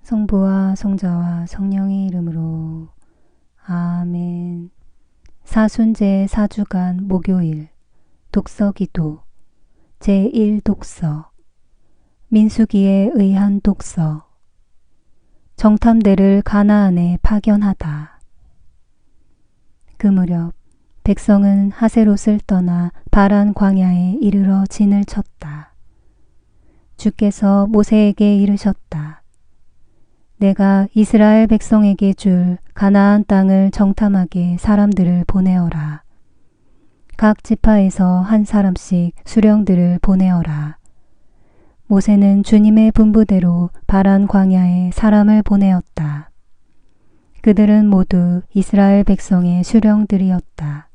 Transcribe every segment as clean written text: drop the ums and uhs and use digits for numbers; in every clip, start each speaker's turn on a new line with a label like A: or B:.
A: 성부와 성자와 성령의 이름으로 아멘. 사순제 4주간 목요일 독서기도 제1독서 민수기에 의한 독서 정탐대를 가나안에 파견하다. 그 무렵 백성은 하세롯을 떠나 바란 광야에 이르러 진을 쳤다. 주께서 모세에게 이르셨다. 내가 이스라엘 백성에게 줄 가나안 땅을 정탐하게 사람들을 보내어라. 각 지파에서 한 사람씩 수령들을 보내어라. 모세는 주님의 분부대로 바란 광야에 사람을 보내었다. 그들은 모두 이스라엘 백성의 수령들이었다.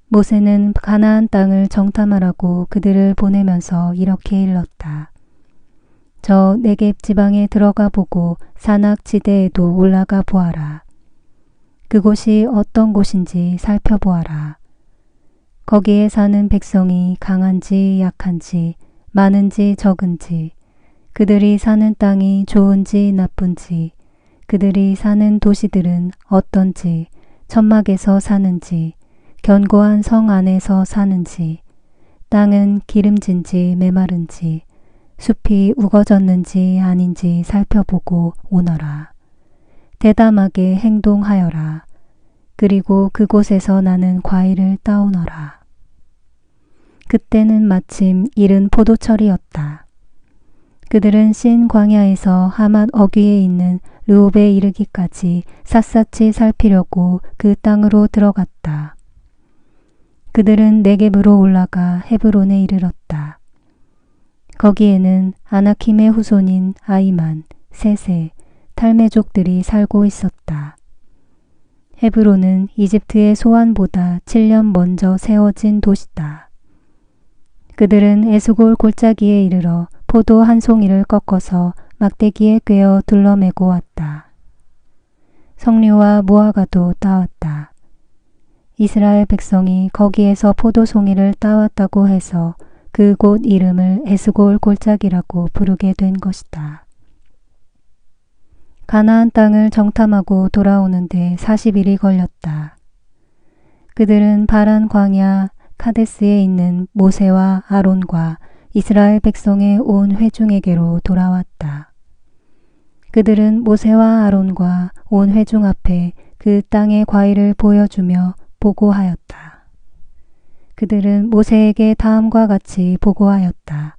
A: 모세는 가나안 땅을 정탐하라고 그들을 보내면서 이렇게 일렀다. 저 네겝 지방에 들어가 보고 산악지대에도 올라가 보아라. 그곳이 어떤 곳인지 살펴보아라. 거기에 사는 백성이 강한지 약한지 많은지 적은지 그들이 사는 땅이 좋은지 나쁜지 그들이 사는 도시들은 어떤지 천막에서 사는지 견고한 성 안에서 사는지 땅은 기름진지 메마른지 숲이 우거졌는지 아닌지 살펴보고 오너라. 대담하게 행동하여라. 그리고 그곳에서 나는 과일을 따오너라. 그때는 마침 이른 포도철이었다. 그들은 신 광야에서 하맛 어귀에 있는 르홉에 이르기까지 샅샅이 살피려고 그 땅으로 들어갔다. 그들은 네겝으로 올라가 헤브론에 이르렀다. 거기에는 아나킴의 후손인 아이만, 세세, 탈메족들이 살고 있었다. 헤브론은 이집트의 소안보다 7년 먼저 세워진 도시다. 그들은 에스골 골짜기에 이르러 포도 한 송이를 꺾어서 막대기에 꿰어 둘러매고 왔다. 석류와 무화과도 따왔다. 이스라엘 백성이 거기에서 포도송이를 따왔다고 해서 그곳 이름을 에스골 골짜기라고 부르게 된 것이다. 가나안 땅을 정탐하고 돌아오는데 40일이 걸렸다. 그들은 바란 광야 카데스에 있는 모세와 아론과 이스라엘 백성의 온 회중에게로 돌아왔다. 그들은 모세와 아론과 온 회중 앞에 그 땅의 과일을 보여주며 보고하였다. 그들은 모세에게 다음과 같이 보고하였다.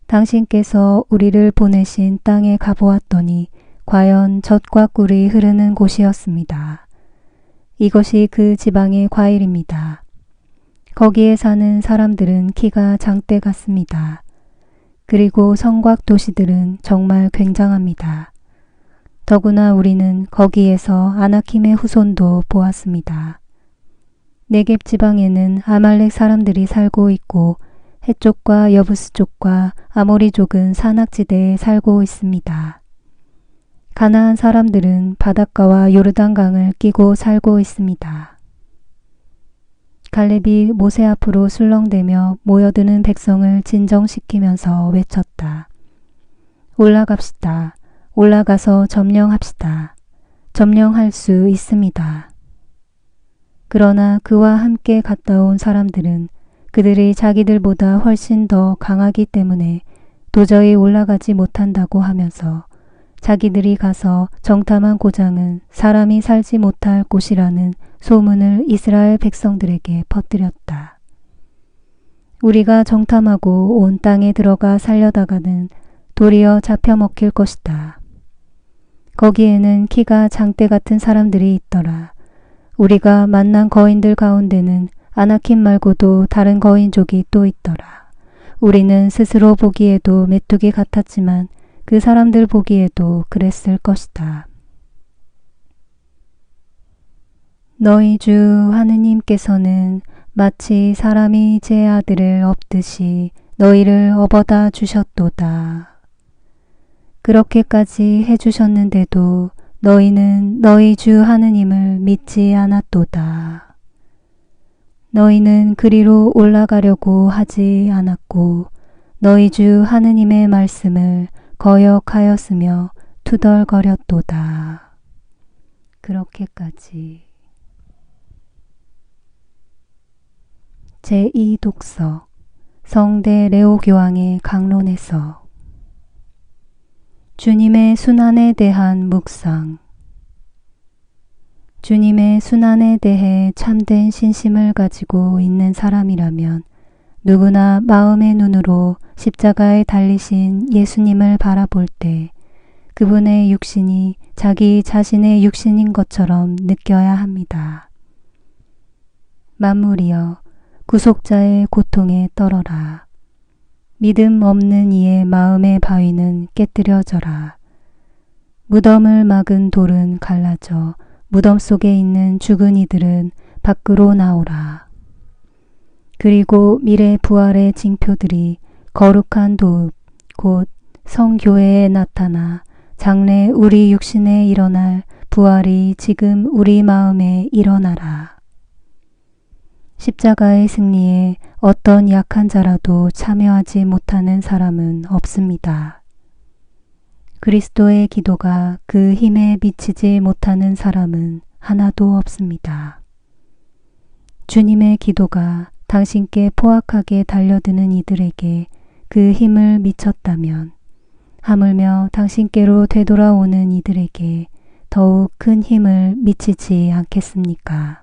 A: 당신께서 우리를 보내신 땅에 가보았더니 과연 젖과 꿀이 흐르는 곳이었습니다. 이것이 그 지방의 과일입니다. 거기에 사는 사람들은 키가 장대 같습니다. 그리고 성곽 도시들은 정말 굉장합니다. 더구나 우리는 거기에서 아나킴의 후손도 보았습니다. 네겝 지방에는 아말렉 사람들이 살고 있고 해쪽과 여부스 쪽과 아모리족은 산악지대에 살고 있습니다. 가나안 사람들은 바닷가와 요르단강을 끼고 살고 있습니다. 갈렙이 모세 앞으로 술렁대며 모여드는 백성을 진정시키면서 외쳤다. 올라갑시다. 올라가서 점령합시다. 점령할 수 있습니다. 그러나 그와 함께 갔다 온 사람들은 그들이 자기들보다 훨씬 더 강하기 때문에 도저히 올라가지 못한다고 하면서 자기들이 가서 정탐한 고장은 사람이 살지 못할 곳이라는 소문을 이스라엘 백성들에게 퍼뜨렸다. 우리가 정탐하고 온 땅에 들어가 살려다가는 도리어 잡혀 먹힐 것이다. 거기에는 키가 장대 같은 사람들이 있더라. 우리가 만난 거인들 가운데는 아나킴 말고도 다른 거인족이 또 있더라. 우리는 스스로 보기에도 메뚜기 같았지만 그 사람들 보기에도 그랬을 것이다. 너희 주 하느님께서는 마치 사람이 제 아들을 업듯이 너희를 업어다 주셨도다. 그렇게까지 해주셨는데도 너희는 너희 주 하느님을 믿지 않았도다. 너희는 그리로 올라가려고 하지 않았고 너희 주 하느님의 말씀을 거역하였으며 투덜거렸도다. 그렇게까지. 제2독서 성대 레오 교황의 강론에서 주님의 순환에 대한 묵상. 주님의 순환에 대해 참된 신심을 가지고 있는 사람이라면 누구나 마음의 눈으로 십자가에 달리신 예수님을 바라볼 때 그분의 육신이 자기 자신의 육신인 것처럼 느껴야 합니다. 만물이여 구속자의 고통에 떨어라. 믿음 없는 이의 마음의 바위는 깨뜨려져라. 무덤을 막은 돌은 갈라져 무덤 속에 있는 죽은 이들은 밖으로 나오라. 그리고 미래 부활의 징표들이 거룩한 도읍 곧 성교회에 나타나 장래 우리 육신에 일어날 부활이 지금 우리 마음에 일어나라. 십자가의 승리에 어떤 약한 자라도 참여하지 못하는 사람은 없습니다. 그리스도의 기도가 그 힘에 미치지 못하는 사람은 하나도 없습니다. 주님의 기도가 당신께 포악하게 달려드는 이들에게 그 힘을 미쳤다면 하물며 당신께로 되돌아오는 이들에게 더욱 큰 힘을 미치지 않겠습니까?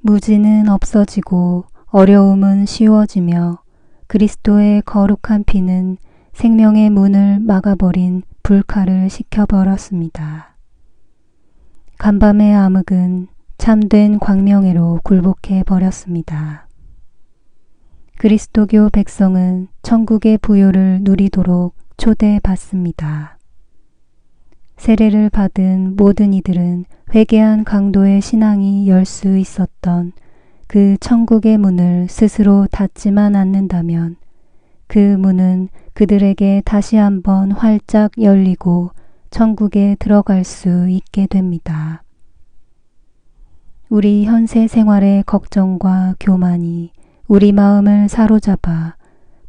A: 무지는 없어지고 어려움은 쉬워지며 그리스도의 거룩한 피는 생명의 문을 막아버린 불칼을 식혀버렸습니다. 간밤의 암흑은 참된 광명회로 굴복해 버렸습니다. 그리스도교 백성은 천국의 부요를 누리도록 초대받습니다. 세례를 받은 모든 이들은 회개한 강도의 신앙이 열 수 있었던 그 천국의 문을 스스로 닫지만 않는다면 그 문은 그들에게 다시 한번 활짝 열리고 천국에 들어갈 수 있게 됩니다. 우리 현세 생활의 걱정과 교만이 우리 마음을 사로잡아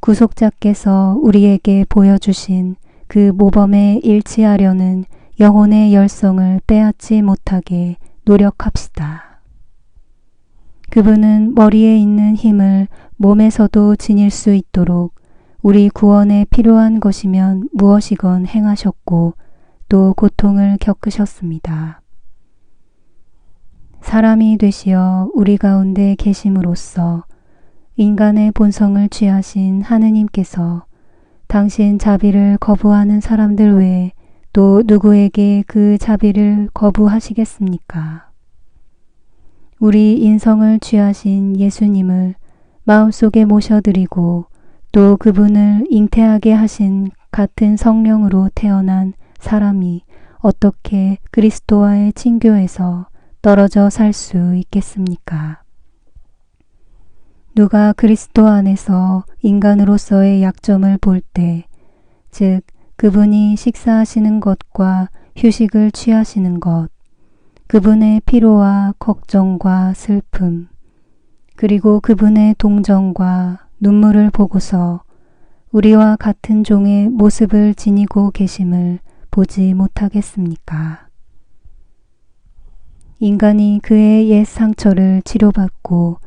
A: 구속자께서 우리에게 보여주신 그 모범에 일치하려는 영혼의 열성을 빼앗지 못하게 노력합시다. 그분은 머리에 있는 힘을 몸에서도 지닐 수 있도록 우리 구원에 필요한 것이면 무엇이건 행하셨고 또 고통을 겪으셨습니다. 사람이 되시어 우리 가운데 계심으로써 인간의 본성을 취하신 하느님께서 당신 자비를 거부하는 사람들 외에 또 누구에게 그 자비를 거부하시겠습니까? 우리 인성을 취하신 예수님을 마음속에 모셔드리고 또 그분을 잉태하게 하신 같은 성령으로 태어난 사람이 어떻게 그리스도와의 친교에서 떨어져 살 수 있겠습니까? 누가 그리스도 안에서 인간으로서의 약점을 볼 때, 즉 그분이 식사하시는 것과 휴식을 취하시는 것, 그분의 피로와 걱정과 슬픔, 그리고 그분의 동정과 눈물을 보고서 우리와 같은 종의 모습을 지니고 계심을 보지 못하겠습니까? 인간이 그의 옛 상처를 치료받고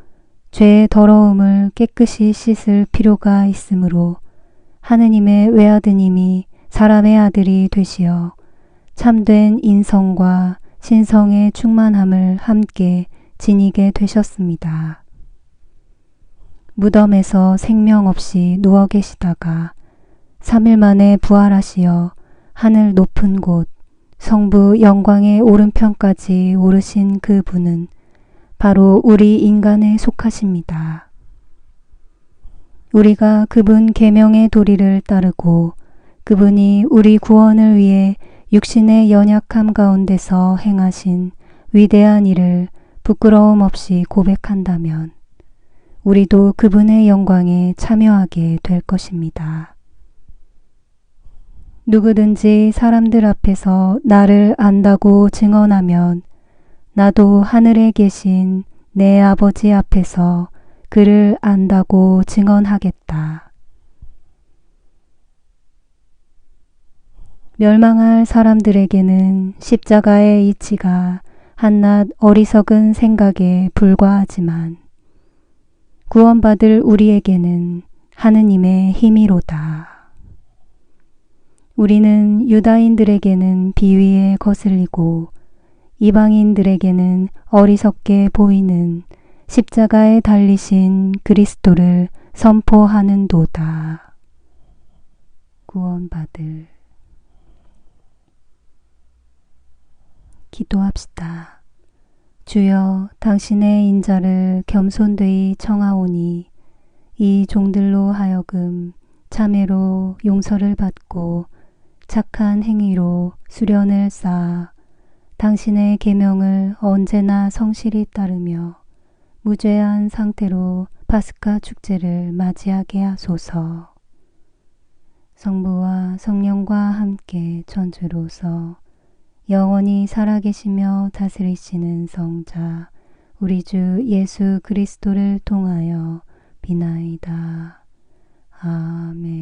A: 죄의 더러움을 깨끗이 씻을 필요가 있으므로 하느님의 외아드님이 사람의 아들이 되시어 참된 인성과 신성의 충만함을 함께 지니게 되셨습니다. 무덤에서 생명 없이 누워 계시다가 3일 만에 부활하시어 하늘 높은 곳 성부 영광의 오른편까지 오르신 그분은 바로 우리 인간에 속하십니다. 우리가 그분 계명의 도리를 따르고 그분이 우리 구원을 위해 육신의 연약함 가운데서 행하신 위대한 일을 부끄러움 없이 고백한다면 우리도 그분의 영광에 참여하게 될 것입니다. 누구든지 사람들 앞에서 나를 안다고 증언하면 나도 하늘에 계신 내 아버지 앞에서 그를 안다고 증언하겠다. 멸망할 사람들에게는 십자가의 이치가 한낱 어리석은 생각에 불과하지만 구원받을 우리에게는 하느님의 힘이로다. 우리는 유다인들에게는 비위에 거슬리고 이방인들에게는 어리석게 보이는 십자가에 달리신 그리스도를 선포하는도다. 구원받을. 기도합시다. 주여, 당신의 인자를 겸손되이 청하오니 이 종들로 하여금 참회로 용서를 받고 착한 행위로 수련을 쌓아 당신의 계명을 언제나 성실히 따르며 무죄한 상태로 파스카 축제를 맞이하게 하소서. 성부와 성령과 함께 천주로서 영원히 살아계시며 다스리시는 성자 우리 주 예수 그리스도를 통하여 비나이다. 아멘.